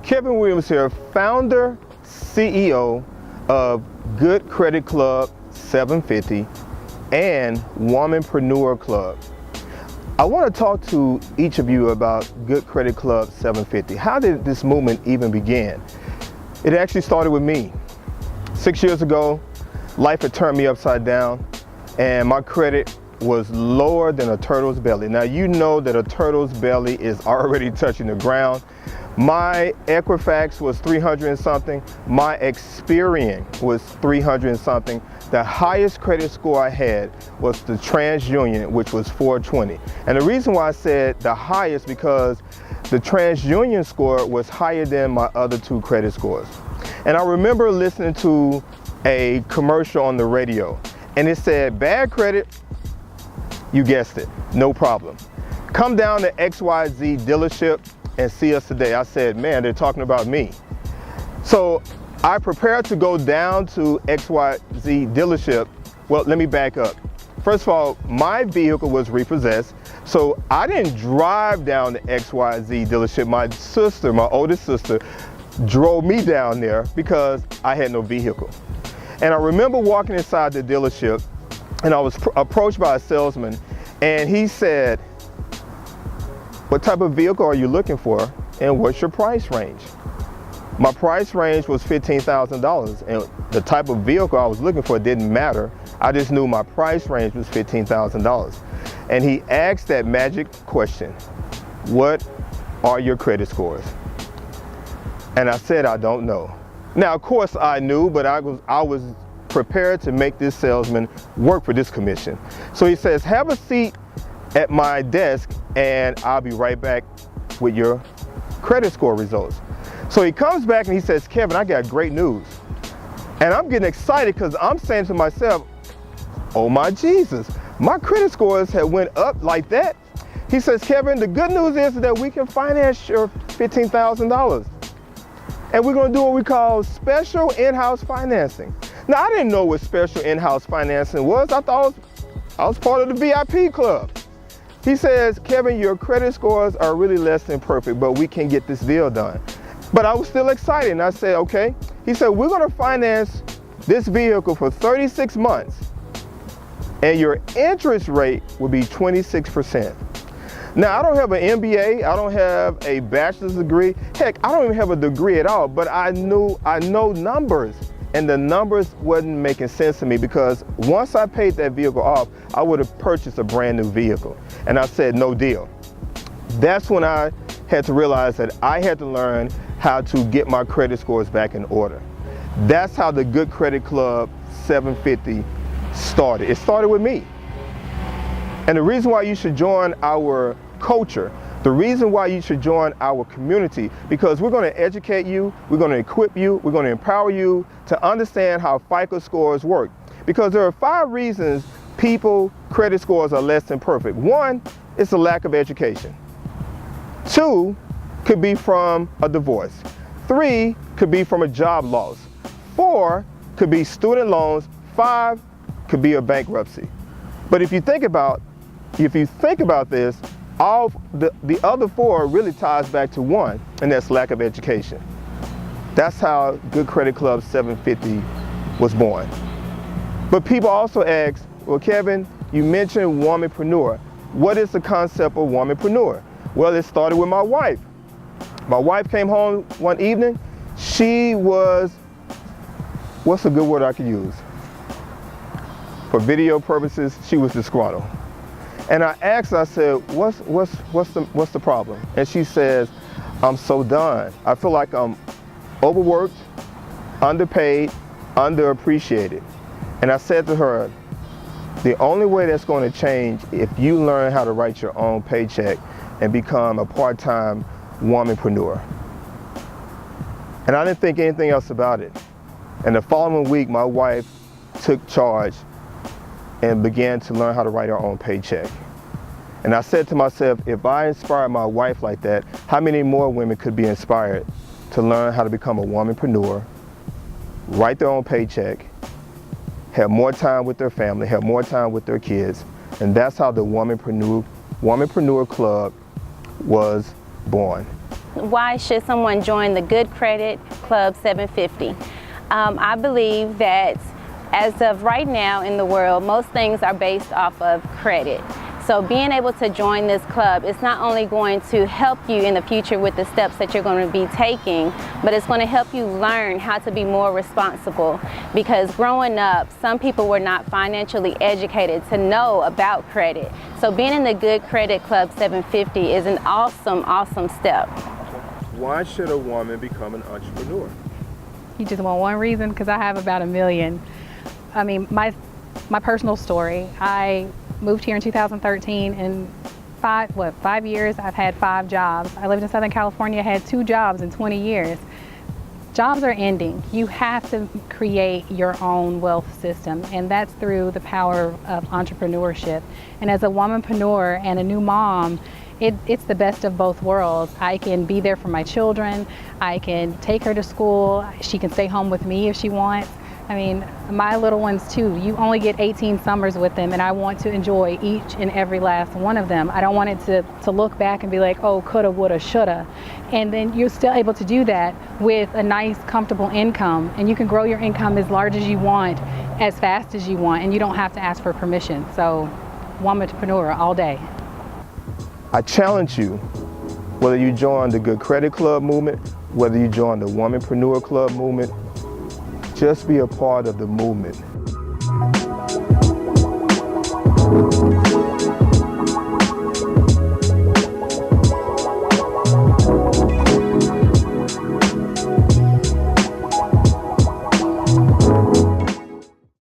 Kevin Williams here, founder, CEO of Good Credit Club 750 and Womanpreneur Club. I want to talk to each of you about Good Credit Club 750. How did this movement even begin? It actually started with me. 6 years ago, life had turned me upside down and my credit was lower than a turtle's belly. Now you know that a turtle's belly is already touching the ground. My Equifax was 300 and something. My Experian was 300 and something. The highest credit score I had was the TransUnion, which was 420. And the reason why I said the highest because the TransUnion score was higher than my other two credit scores. And I remember listening to a commercial on the radio and it said, bad credit, you guessed it, no problem. Come down to XYZ dealership and see us today. I said, man, they're talking about me. So I prepared to go down to XYZ dealership. Well, let me back up. First of all, my vehicle was repossessed, so I didn't drive down to XYZ dealership. My sister, my oldest sister, drove me down there because I had no vehicle. And I remember walking inside the dealership and I was approached by a salesman and he said, what type of vehicle are you looking for and what's your price range? My price range was $15,000 and the type of vehicle I was looking for didn't matter. I just knew my price range was $15,000. And he asked that magic question, what are your credit scores? And I said, I don't know. Now, of course I knew, but I was prepared to make this salesman work for this commission. So he says, have a seat at my desk and I'll be right back with your credit score results. So he comes back and he says, Kevin, I got great news. And I'm getting excited because I'm saying to myself, oh my Jesus, my credit scores have went up like that. He says, Kevin, the good news is that we can finance your $15,000. And we're gonna do what we call special in-house financing. Now, I didn't know what special in-house financing was. I thought I was part of the VIP club. He says, Kevin, your credit scores are really less than perfect, but we can get this deal done. But I was still excited and I said, okay. He said, we're gonna finance this vehicle for 36 months and your interest rate will be 26%. Now, I don't have an MBA, I don't have a bachelor's degree. Heck, I don't even have a degree at all, but I know numbers. And the numbers wasn't making sense to me because once I paid that vehicle off, I would have purchased a brand new vehicle. And I said, no deal. That's when I had to realize that I had to learn how to get my credit scores back in order. That's how the Good Credit Club 750 started. It started with me. And the reason why you should join our culture, the reason why you should join our community, because we're going to educate you, we're going to equip you, we're going to empower you to understand how FICO scores work. Because there are 5 reasons people credit scores are less than perfect. 1 is a lack of education. 2 could be from a divorce. 3 could be from a job loss. 4 could be student loans. 5 could be a bankruptcy. But if you think about this, all the other 4 really ties back to 1, and that's lack of education. That's how Good Credit Club 750 was born. But people also ask, well, Kevin, you mentioned womanpreneur. What is the concept of womanpreneur? Well, it started with my wife. My wife came home one evening. She was, what's a good word I could use? For video purposes, she was disgruntled. And I asked her, I said, what's the problem? And she says, I'm so done. I feel like I'm overworked, underpaid, underappreciated. And I said to her, the only way that's going to change if you learn how to write your own paycheck and become a part-time womanpreneur. And I didn't think anything else about it. And the following week, my wife took charge and began to learn how to write her own paycheck. And I said to myself, if I inspired my wife like that, how many more women could be inspired to learn how to become a womanpreneur, write their own paycheck, have more time with their family, have more time with their kids. And that's how the Womanpreneur Club was born. why should someone join the Good Credit Club 750? I believe that as of right now in the world, most things are based off of credit. So being able to join this club is not only going to help you in the future with the steps that you're going to be taking, but it's going to help you learn how to be more responsible. Because growing up, some people were not financially educated to know about credit. So being in the Good Credit Club 750 is an awesome step. Why should a woman become an entrepreneur? You just want one reason? Because I have about a million. I mean, my personal story, I moved here in 2013, and 5 years I've had 5 jobs. I lived in Southern California, had 2 jobs in 20 years. Jobs are ending. You have to create your own wealth system, and that's through the power of entrepreneurship. And as a womanpreneur and a new mom, it's the best of both worlds. I can be there for my children. I can take her to school. She can stay home with me if she wants. I mean, my little ones too, you only get 18 summers with them, and I want to enjoy each and every last one of them. I don't want it to look back and be like, oh, coulda, woulda, shoulda. And then you're still able to do that with a nice, comfortable income, and you can grow your income as large as you want, as fast as you want, and you don't have to ask for permission. So, womanpreneur all day. I challenge you, whether you join the Good Credit Club movement, whether you join the Womanpreneur Club movement, just be a part of the movement.